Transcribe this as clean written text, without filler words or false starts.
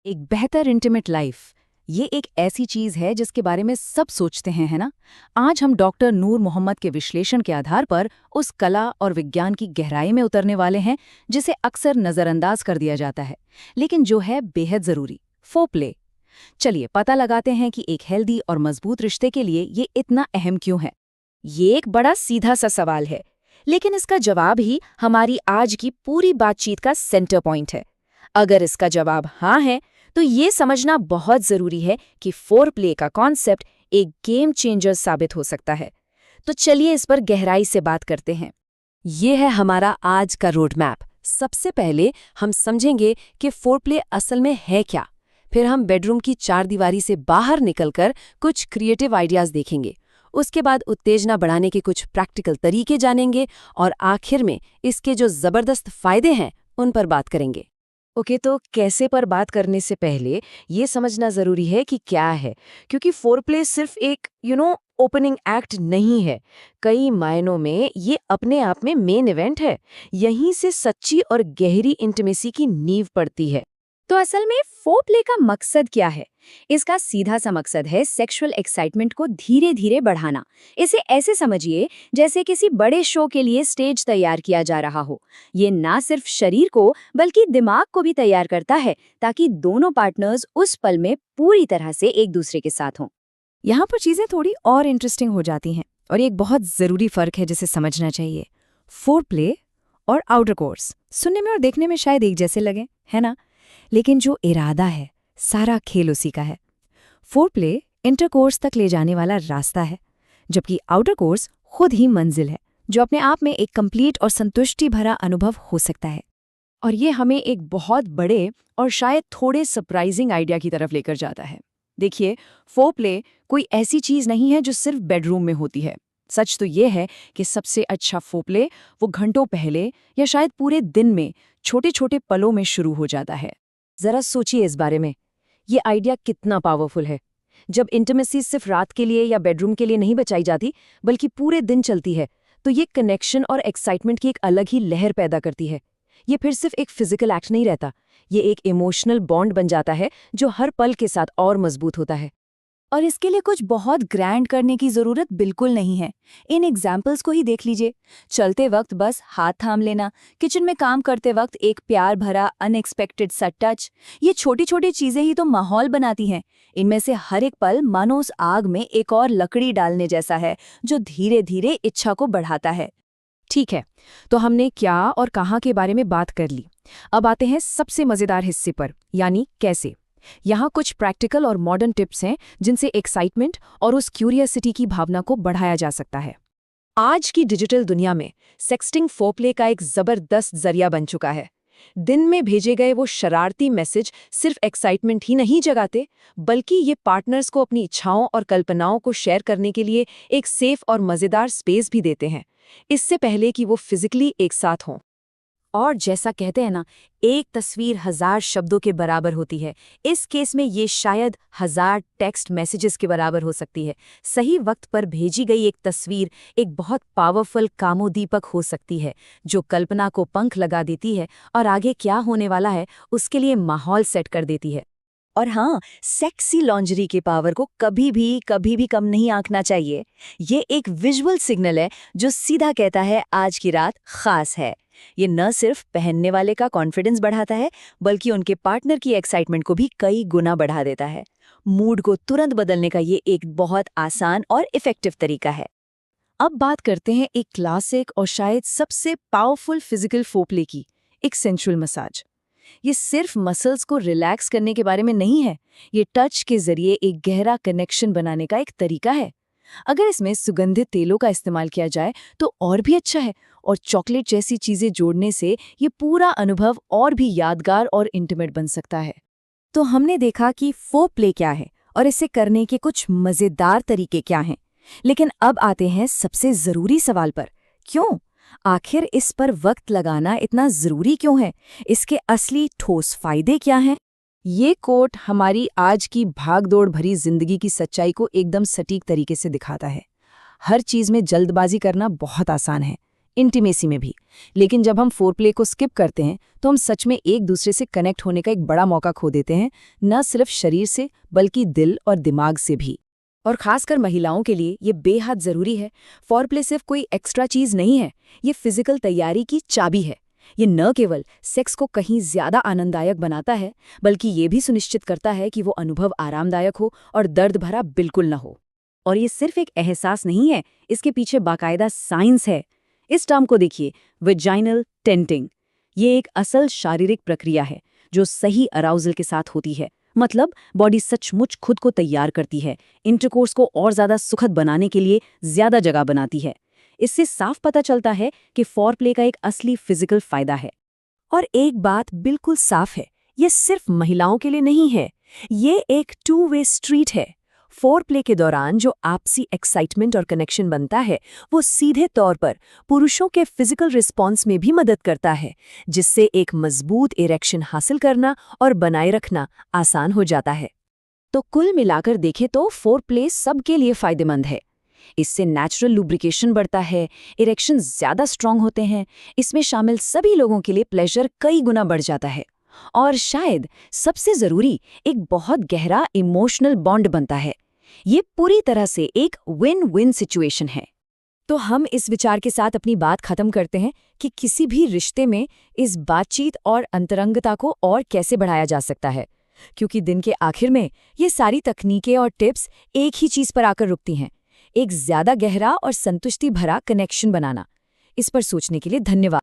एक बेहतर intimate life, ये एक ऐसी चीज है जिसके बारे में सब सोचते हैं, है ना? आज हम डॉक्टर नूर मोहम्मद के विश्लेषण के आधार पर उस कला और विज्ञान की गहराई में उतरने वाले हैं जिसे अक्सर नजरअंदाज कर दिया जाता है, लेकिन जो है बेहद जरूरी, फोरप्ले। चलिए पता लगाते हैं कि एक हेल्दी और मजबूत रिश्ते के लिए ये इतना अहम क्यों है। ये एक बड़ा सीधा सा सवाल है, लेकिन इसका जवाब ही हमारी आज की पूरी बातचीत का सेंटर पॉइंट है। अगर इसका जवाब हाँ है, तो ये समझना बहुत जरूरी है कि फोरप्ले का कॉन्सेप्ट एक गेम चेंजर साबित हो सकता है। तो चलिए इस पर गहराई से बात करते हैं। ये है हमारा आज का रोड मैप। सबसे पहले हम समझेंगे कि फोरप्ले असल में है क्या। फिर हम बेडरूम की चारदीवारी से बाहर निकलकर कुछ क्रिएटिव आइडियाज देखेंगे। उसके बाद उत्तेजना बढ़ाने के कुछ प्रैक्टिकल तरीके जानेंगे और आखिर में इसके जो जबरदस्त फायदे हैं उन पर बात करेंगे। ओके, तो कैसे पर बात करने से पहले ये समझना जरूरी है कि क्या है, क्योंकि फोरप्ले सिर्फ एक ओपनिंग एक्ट नहीं है। कई मायनों में ये अपने आप में मेन इवेंट है। यहीं से सच्ची और गहरी इंटीमेसी की नींव पड़ती है। तो असल में फोरप्ले का मकसद क्या है? इसका सीधा सा मकसद है सेक्सुअल एक्साइटमेंट को धीरे धीरे बढ़ाना। इसे ऐसे समझिए जैसे किसी बड़े शो के लिए स्टेज तैयार किया जा रहा हो। ये ना सिर्फ शरीर को बल्कि दिमाग को भी तैयार करता है, ताकि दोनों पार्टनर्स उस पल में पूरी तरह से एक दूसरे के साथ हों। यहाँ पर चीजें थोड़ी और इंटरेस्टिंग हो जाती हैं, और ये एक बहुत जरूरी फर्क है जिसे समझना चाहिए। फोरप्ले और आउटर कोर्स सुनने में और देखने में शायद एक जैसे लगे, है ना? लेकिन जो इरादा है, सारा खेल उसी का है। फोरप्ले इंटरकोर्स तक ले जाने वाला रास्ता है, जबकि आउटर कोर्स खुद ही मंजिल है, जो अपने आप में एक कंप्लीट और संतुष्टि भरा अनुभव हो सकता है। और ये हमें एक बहुत बड़े और शायद थोड़े सरप्राइजिंग आइडिया की तरफ लेकर जाता है। देखिए, फोरप्ले कोई ऐसी चीज नहीं है जो सिर्फ बेडरूम में होती है। सच तो ये है कि सबसे अच्छा फोरप्ले वो घंटों पहले या शायद पूरे दिन में छोटे छोटे पलों में शुरू हो जाता है। जरा सोचिए इस बारे में, ये आइडिया कितना पावरफुल है। जब इंटीमेसी सिर्फ रात के लिए या बेडरूम के लिए नहीं बचाई जाती, बल्कि पूरे दिन चलती है, तो ये कनेक्शन और एक्साइटमेंट की एक अलग ही लहर पैदा करती है। ये फिर सिर्फ एक फिजिकल एक्ट नहीं रहता, ये एक इमोशनल बॉन्ड बन जाता है जो हर पल के साथ और मजबूत होता है। और इसके लिए कुछ बहुत ग्रैंड करने की जरूरत बिल्कुल नहीं है। इन एग्जाम्पल्स को ही देख लीजिए। चलते वक्त बस हाथ थाम लेना, किचन में काम करते वक्त एक प्यार भरा अनएक्सपेक्टेड सा टच, ये छोटी छोटी चीजें ही तो माहौल बनाती हैं। इनमें से हर एक पल मानो उस आग में एक और लकड़ी डालने जैसा है, जो धीरे धीरे इच्छा को बढ़ाता है। ठीक है, तो हमने क्या और कहाँ के बारे में बात कर ली। अब आते हैं सबसे मजेदार हिस्से पर, यानी कैसे। यहाँ कुछ प्रैक्टिकल और मॉडर्न टिप्स हैं जिनसे एक्साइटमेंट और उस क्यूरियसिटी की भावना को बढ़ाया जा सकता है। आज की डिजिटल दुनिया में सेक्सटिंग फोरप्ले का एक जबरदस्त जरिया बन चुका है। दिन में भेजे गए वो शरारती मैसेज सिर्फ एक्साइटमेंट ही नहीं जगाते, बल्कि ये पार्टनर्स को अपनी इच्छाओं और कल्पनाओं को शेयर करने के लिए एक सेफ और मजेदार स्पेस भी देते हैं, इससे पहले कि वो फिजिकली एक साथ हों। और जैसा कहते हैं ना, एक तस्वीर 1000 शब्दों के बराबर होती है। इस केस में ये शायद 1000 टेक्स्ट मैसेजेस के बराबर हो सकती है। सही वक्त पर भेजी गई एक तस्वीर एक बहुत पावरफुल कामोदीपक हो सकती है, जो कल्पना को पंख लगा देती है और आगे क्या होने वाला है उसके लिए माहौल सेट कर देती है। और हाँ, सेक्सी लॉन्जरी के पावर को कभी भी कम नहीं आंकना चाहिए। ये एक विजुअल सिग्नल है जो सीधा कहता है आज की रात खास है। ये न सिर्फ पहनने वाले का कॉन्फिडेंस बढ़ाता है, बल्कि उनके पार्टनर की एक्साइटमेंट को भी कई गुना बढ़ा देता है। मूड को तुरंत बदलने का ये एक बहुत आसान और इफेक्टिव तरीका है। अब बात करते हैं एक क्लासिक और शायद सबसे पावरफुल फिजिकल फोरप्ले की, एक सेंसुअल मसाज। ये सिर्फ मसल्स को रिलैक्स करने के बारे में नहीं है, ये टच के जरिए एक गहरा कनेक्शन बनाने का एक तरीका है। अगर इसमें सुगंधित तेलों का इस्तेमाल किया जाए तो और भी अच्छा है, और चॉकलेट जैसी चीजें जोड़ने से ये पूरा अनुभव और भी यादगार और इंटीमेट बन सकता है। तो हमने देखा कि फोरप्ले क्या है और इसे करने के कुछ मजेदार तरीके क्या हैं। लेकिन अब आते हैं सबसे जरूरी सवाल पर, क्यों? आखिर इस पर वक्त लगाना इतना जरूरी क्यों है? इसके असली ठोस फायदे क्या हैं? ये कोट हमारी आज की भागदौड़ भरी जिंदगी की सच्चाई को एकदम सटीक तरीके से दिखाता है। हर चीज में जल्दबाजी करना बहुत आसान है, इंटीमेसी में भी। लेकिन जब हम फोरप्ले को स्किप करते हैं तो हम सच में एक दूसरे से कनेक्ट होने का एक बड़ा मौका खो देते हैं, न सिर्फ शरीर से बल्कि दिल और दिमाग से भी। और खासकर महिलाओं के लिए ये बेहद जरूरी है। फोरप्ले सिर्फ कोई एक्स्ट्रा चीज नहीं है, ये फिजिकल तैयारी की चाबी है। ये न केवल सेक्स को कहीं ज्यादा आनंददायक बनाता है, बल्कि ये भी सुनिश्चित करता है कि वो अनुभव आरामदायक हो और दर्द भरा बिल्कुल न हो। और ये सिर्फ एक एहसास नहीं है, इसके पीछे बाकायदा साइंस है। इस टर्म को देखिए, वेजाइनल टेंटिंग। ये एक असल शारीरिक प्रक्रिया है जो सही अराउजल के साथ होती है। मतलब बॉडी सचमुच खुद को तैयार करती है, इंटरकोर्स को और ज्यादा सुखद बनाने के लिए ज्यादा जगह बनाती है। इससे साफ पता चलता है कि फोरप्ले का एक असली फिजिकल फायदा है। और एक बात बिल्कुल साफ है, ये सिर्फ महिलाओं के लिए नहीं है, ये एक टू वे स्ट्रीट है। फोरप्ले के दौरान जो आपसी एक्साइटमेंट और कनेक्शन बनता है, वो सीधे तौर पर पुरुषों के फिजिकल रिस्पॉन्स में भी मदद करता है, जिससे एक मजबूत इरेक्शन हासिल करना और बनाए रखना आसान हो जाता है। तो कुल मिलाकर देखें तो फोरप्ले सबके लिए फायदेमंद है। इससे नेचुरल लुब्रिकेशन बढ़ता है, इरेक्शन ज्यादा स्ट्रांग होते हैं, इसमें शामिल सभी लोगों के लिए प्लेजर कई गुना बढ़ जाता है, और शायद सबसे जरूरी एक बहुत गहरा इमोशनल बॉन्ड बनता है। ये पूरी तरह से एक विन विन सिचुएशन है। तो हम इस विचार के साथ अपनी बात खत्म करते हैं कि किसी भी रिश्ते में इस बातचीत और अंतरंगता को और कैसे बढ़ाया जा सकता है, क्योंकि दिन के आखिर में ये सारी तकनीकें और टिप्स एक ही चीज पर आकर रुकती हैं, एक ज्यादा गहरा और संतुष्टि भरा कनेक्शन बनाना। इस पर सोचने के लिए धन्यवाद।